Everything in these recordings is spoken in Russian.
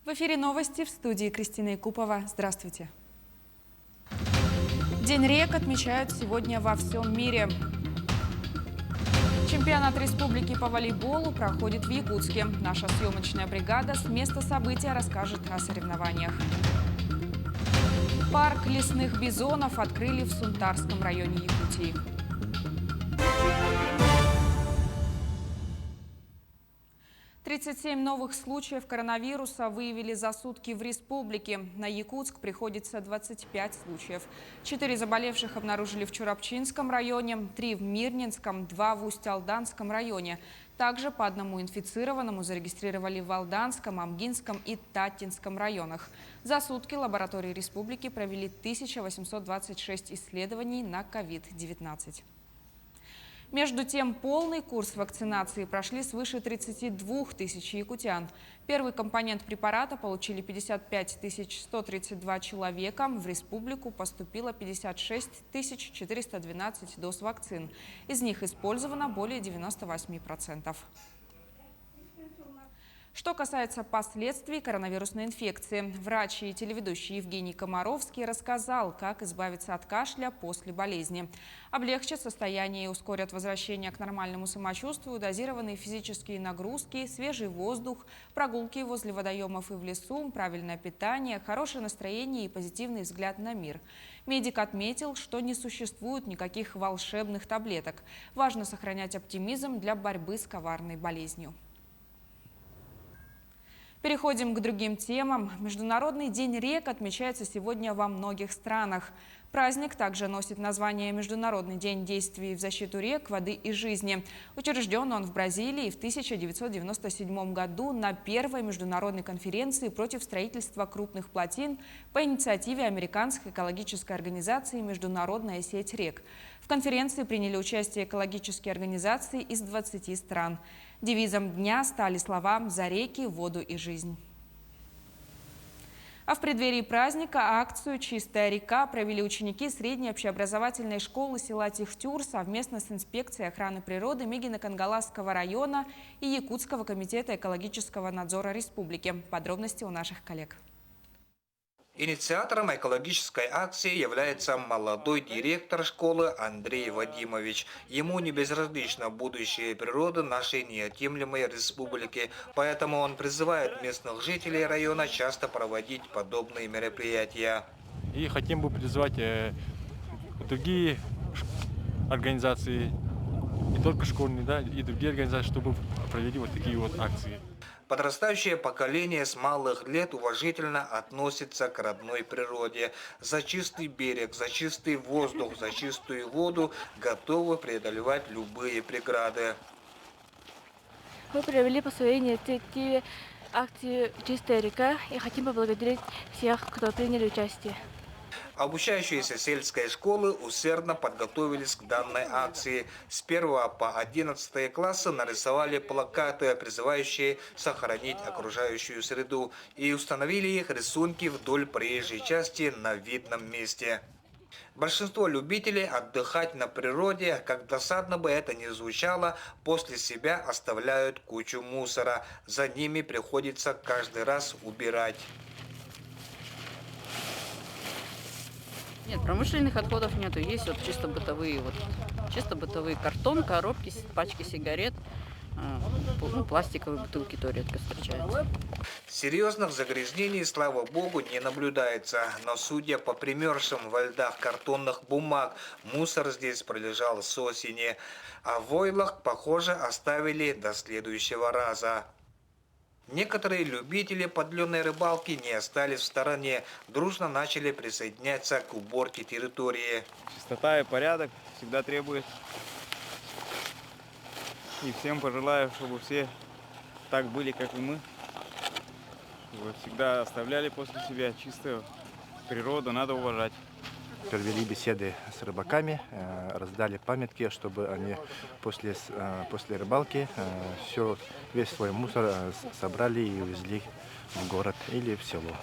В эфире новости, в студии Кристина Якупова. Здравствуйте. День рек отмечают сегодня во всем мире. Чемпионат республики по волейболу проходит в Якутске. Наша съемочная бригада с места события расскажет о соревнованиях. Парк лесных бизонов открыли в Сунтарском районе Якутии. «37 новых случаев коронавируса выявили за сутки в республике. На Якутск приходится 25 случаев. 4 заболевших обнаружили в Чурапчинском районе, 3 в Мирнинском, 2 в Усть-Алданском районе. Также по одному инфицированному зарегистрировали в Алданском, Амгинском и Татинском районах. За сутки лаборатории республики провели 1826 исследований на COVID-19. Между тем, полный курс вакцинации прошли свыше 32 тысяч якутян. Первый компонент препарата получили 55 132 человека. В республику поступило 56 412 доз вакцин. Из них использовано более 98%. Что касается последствий коронавирусной инфекции, врач и телеведущий Евгений Комаровский рассказал, как избавиться от кашля после болезни. Облегчат состояние и ускорят возвращение к нормальному самочувствию дозированные физические нагрузки, свежий воздух, прогулки возле водоемов и в лесу, правильное питание, хорошее настроение и позитивный взгляд на мир. Медик отметил, что не существует никаких волшебных таблеток. Важно сохранять оптимизм для борьбы с коварной болезнью. Переходим к другим темам. Международный день рек отмечается сегодня во многих странах. Праздник также носит название «Международный день действий в защиту рек, воды и жизни». Учрежден он в Бразилии в 1997 году на первой международной конференции против строительства крупных плотин по инициативе американской экологической организации «Международная сеть рек». В конференции приняли участие экологические организации из 20 стран. Девизом дня стали слова «За реки, воду и жизнь». А в преддверии праздника акцию «Чистая река» провели ученики средней общеобразовательной школы села Тихтюр совместно с инспекцией охраны природы Мегино-Кангаласского района и Якутского комитета экологического надзора республики. Подробности у наших коллег. Инициатором экологической акции является молодой директор школы Андрей Вадимович. Ему не безразлично будущее природы нашей неотъемлемой республики, поэтому он призывает местных жителей района часто проводить подобные мероприятия. И хотим бы призвать другие организации, не только школьные, да, и другие организации, чтобы провели вот такие вот акции. Подрастающее поколение с малых лет уважительно относится к родной природе. За чистый берег, за чистый воздух, за чистую воду готовы преодолевать любые преграды. Мы провели по своей инициативе акцию «Чистая река» и хотим поблагодарить всех, кто приняли участие. Обучающиеся сельской школы усердно подготовились к данной акции. С 1 по 11 классы нарисовали плакаты, призывающие сохранить окружающую среду, и установили их рисунки вдоль проезжей части на видном месте. Большинство любителей отдыхать на природе, как досадно бы это ни звучало, после себя оставляют кучу мусора. За ними приходится каждый раз убирать. Нет, промышленных отходов нету, есть вот чисто бытовые картон, коробки, пачки сигарет, пластиковые бутылки то редко встречаются. Серьезных загрязнений, слава богу, не наблюдается, но судя по примерзшим во льдах картонных бумаг, мусор здесь пролежал с осени, а в ойлах, похоже, оставили до следующего раза. Некоторые любители подлённой рыбалки не остались в стороне, дружно начали присоединяться к уборке территории. Чистота и порядок всегда требует. И всем пожелаю, чтобы все так были, как и мы. Чтобы всегда оставляли после себя чистую природу, надо уважать. Провели беседы с рыбаками, раздали памятки, чтобы они после рыбалки весь свой мусор собрали и увезли в город или в село.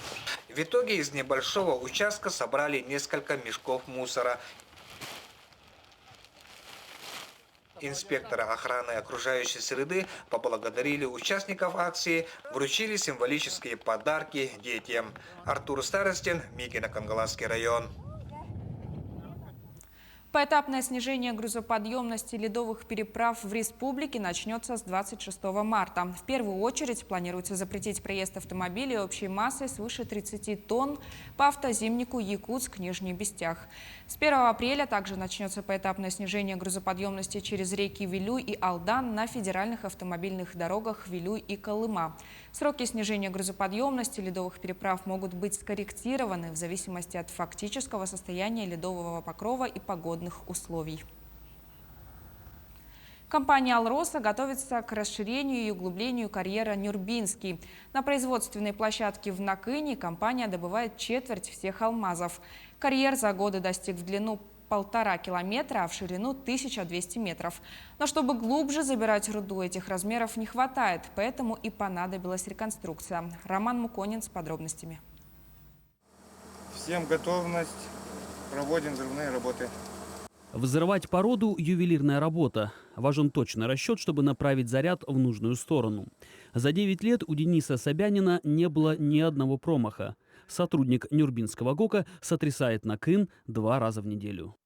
В итоге из небольшого участка собрали несколько мешков мусора. Инспекторы охраны окружающей среды поблагодарили участников акции, вручили символические подарки детям. Артур Старостин, Микино, Кангаласский район. Поэтапное снижение грузоподъемности ледовых переправ в республике начнется с 26 марта. В первую очередь планируется запретить проезд автомобилей общей массой свыше 30 тонн по автозимнику Якутск-Нижний Бестях. С 1 апреля также начнется поэтапное снижение грузоподъемности через реки Вилюй и Алдан на федеральных автомобильных дорогах Вилюй и Колыма. Сроки снижения грузоподъемности ледовых переправ могут быть скорректированы в зависимости от фактического состояния ледового покрова и погодных условий. Компания «Алроса» готовится к расширению и углублению карьера «Нюрбинский». На производственной площадке в Накыне компания добывает четверть всех алмазов. Карьер за годы достиг в длину 1,5 километра, а в ширину 1200 метров. Но чтобы глубже забирать руду, этих размеров не хватает, поэтому и понадобилась реконструкция. Роман Муконин с подробностями. Всем готовность. Проводим взрывные работы. Взрывать породу – ювелирная работа. Важен точный расчет, чтобы направить заряд в нужную сторону. За 9 лет у Дениса Собянина не было ни одного промаха. Сотрудник Нюрбинского ГОКа сотрясает Накын 2 раза в неделю.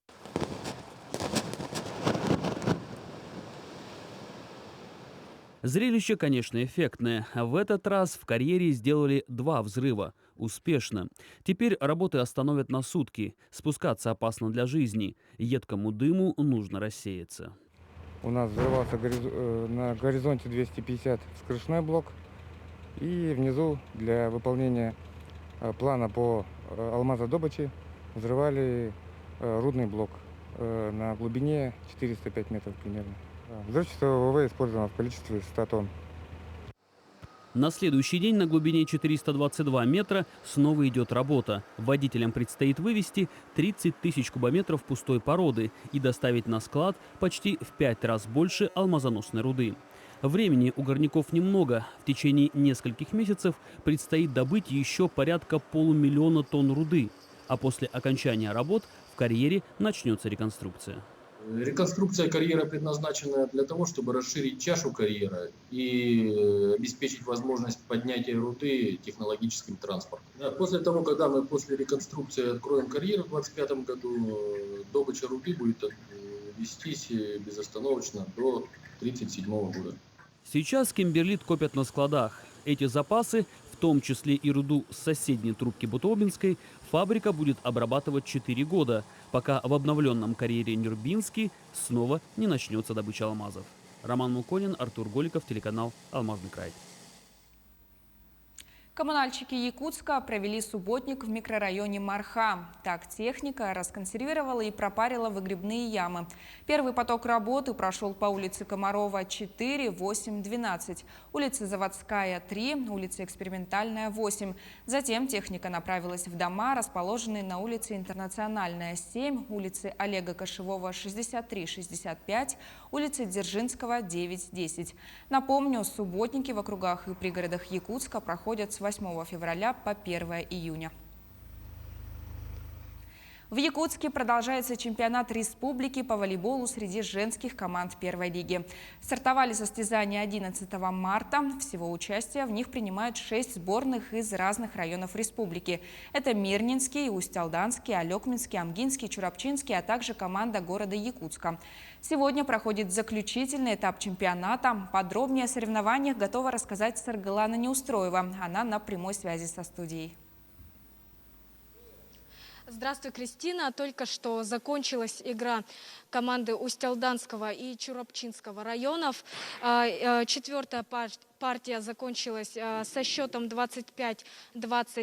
Зрелище, конечно, эффектное. В этот раз в карьере сделали 2 взрыва. Успешно. Теперь работы остановят на сутки. Спускаться опасно для жизни. Едкому дыму нужно рассеяться. У нас взрывался на горизонте 250 вскрышной блок. И внизу для выполнения плана по алмазодобыче взрывали рудный блок на глубине 405 метров примерно. Взрывчатого ВВ использовано в количестве 100 тонн. На следующий день на глубине 422 метра снова идет работа. Водителям предстоит вывести 30 тысяч кубометров пустой породы и доставить на склад почти в 5 раз больше алмазоносной руды. Времени у горняков немного. В течение нескольких месяцев предстоит добыть еще порядка 500 000 тонн руды. А после окончания работ в карьере начнется реконструкция. Реконструкция карьера предназначена для того, чтобы расширить чашу карьера и обеспечить возможность поднятия руды технологическим транспортом. После того, когда мы после реконструкции откроем карьер в 2025 году, добыча руды будет вестись безостановочно до 1937 года. Сейчас кимберлит копят на складах. Эти запасы, в том числе и руду с соседней трубки Бутобинской, фабрика будет обрабатывать 4 года, пока в обновленном карьере Нюрбинский снова не начнется добыча алмазов. Роман Муконин, Артур Голиков, телеканал «Алмазный край». Коммунальщики Якутска провели субботник в микрорайоне Марха. Так техника расконсервировала и пропарила выгребные ямы. Первый поток работы прошел по улице Комарова 4, 8, 12, улица Заводская 3, улица Экспериментальная 8. Затем техника направилась в дома, расположенные на улице Интернациональная 7, улице Олега Кошевого 63, 65, улице Дзержинского 9, 10. Напомню, субботники в округах и пригородах Якутска проходят с 8 февраля по 1 июня. В Якутске продолжается чемпионат республики по волейболу среди женских команд первой лиги. Стартовали состязания 11 марта. Всего участие в них принимают 6 сборных из разных районов республики. Это Мирнинский, Усть-Алданский, Алекминский, Амгинский, Чурапчинский, а также команда города Якутска. Сегодня проходит заключительный этап чемпионата. Подробнее о соревнованиях готова рассказать Саргалана Неустроева. Она на прямой связи со студией. Здравствуй, Кристина. Только что закончилась игра команды Усть-Алданского и Чурапчинского районов. 4-я партия закончилась со счетом 25-20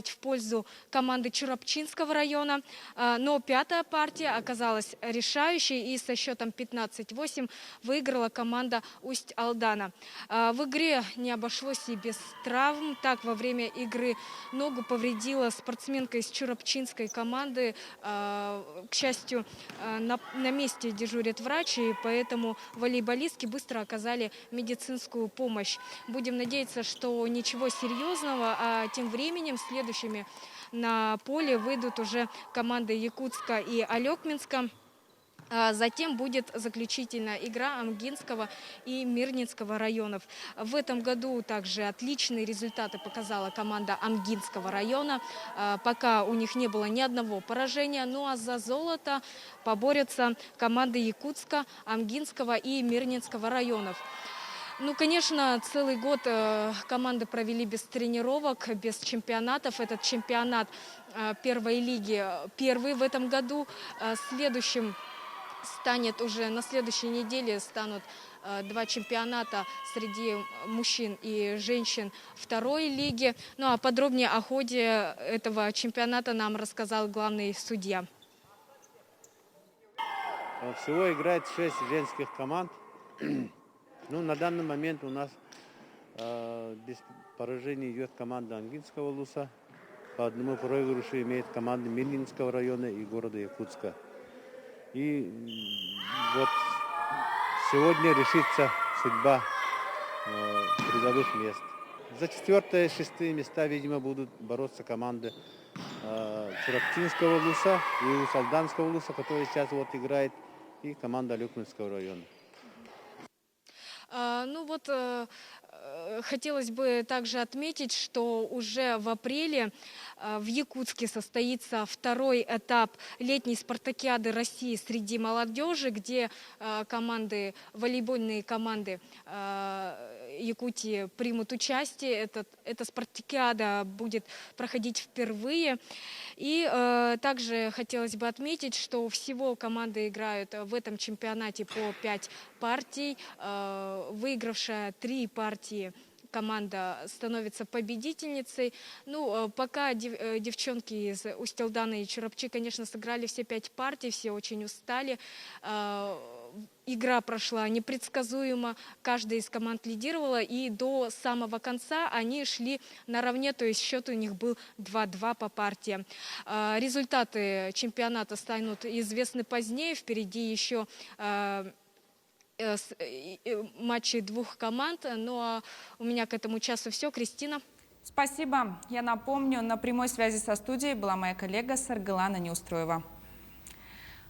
в пользу команды Чурапчинского района. Но 5-я партия оказалась решающей и со счетом 15-8 выиграла команда Усть-Алдана. В игре не обошлось и без травм. Так, во время игры ногу повредила спортсменка из Чурапчинской команды. К счастью, на месте дежурит врач, и поэтому волейболистки быстро оказали медицинскую помощь. Будем надеяться, что ничего серьезного, а тем временем следующими на поле выйдут уже команды Якутска и Алекминска. Затем будет заключительная игра Амгинского и Мирнинского районов. В этом году также отличные результаты показала команда Амгинского района. Пока у них не было ни одного поражения. Ну а за золото поборются команды Якутска, Амгинского и Мирнинского районов. Ну, конечно, целый год команды провели без тренировок, без чемпионатов. Этот чемпионат первой лиги первый в этом году. Следующим станет уже на следующей неделе станут два чемпионата среди мужчин и женщин второй лиги. Ну а подробнее о ходе этого чемпионата нам рассказал главный судья. Всего играет 6 женских команд. Ну, на данный момент у нас без поражений идет команда Амгинского улуса. По одному проигрышу имеет команда Мирнинского района и города Якутска. И вот сегодня решится судьба призовых мест. За 4-е и 6-е места, видимо, будут бороться команды Чурапчинского улуса и Усалданского улуса, который сейчас вот играет, и команда Алюкминского района. Ну вот, хотелось бы также отметить, что уже в апреле в Якутске состоится второй этап летней спартакиады России среди молодежи, где волейбольные команды Якутии примут участие. Эта спартакиада будет проходить впервые. И также хотелось бы отметить, что всего команды играют в этом чемпионате по 5 партий. Выигравшая 3 партии команда становится победительницей. Ну, пока девчонки из Устилдана и Чурапчи, конечно, сыграли все 5 партий, все очень устали. Игра прошла непредсказуемо, каждая из команд лидировала, и до самого конца они шли наравне, то есть счет у них был 2-2 по партиям. Результаты чемпионата станут известны позднее, впереди еще матчи 2 команд. Ну а у меня к этому часу все. Кристина. Спасибо. Я напомню, на прямой связи со студией была моя коллега Саргылана Неустроева.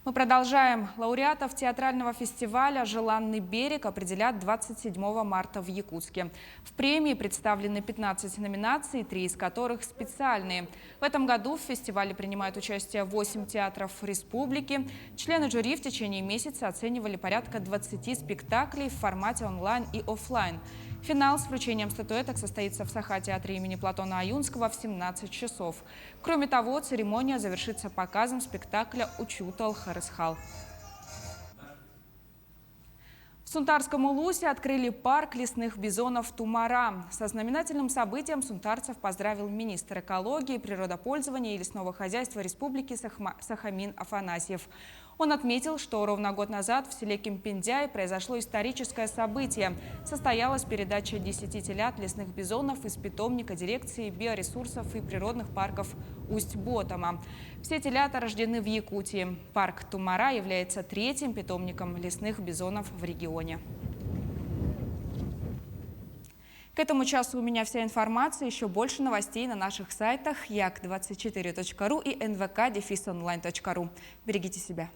Мы продолжаем. Лауреатов театрального фестиваля «Желанный берег» определят 27 марта в Якутске. В премии представлены 15 номинаций, 3 из которых специальные. В этом году в фестивале принимают участие 8 театров республики. Члены жюри в течение месяца оценивали порядка 20 спектаклей в формате онлайн и офлайн. Финал с вручением статуэток состоится в Саха-театре имени Платона Аюнского в 17 часов. Кроме того, церемония завершится показом спектакля «Учутал Харысхал». В Сунтарском улусе открыли парк лесных бизонов Тумара. Со знаменательным событием сунтарцев поздравил министр экологии, природопользования и лесного хозяйства республики Сахамин Афанасьев. Он отметил, что ровно год назад в селе Кемпендяй произошло историческое событие. Состоялась передача 10 телят лесных бизонов из питомника дирекции биоресурсов и природных парков Усть-Ботома. Все телята рождены в Якутии. Парк Тумара является 3-м питомником лесных бизонов в регионе. К этому часу у меня вся информация. Еще больше новостей на наших сайтах jak24.ru и nvk-online.ru. Берегите себя.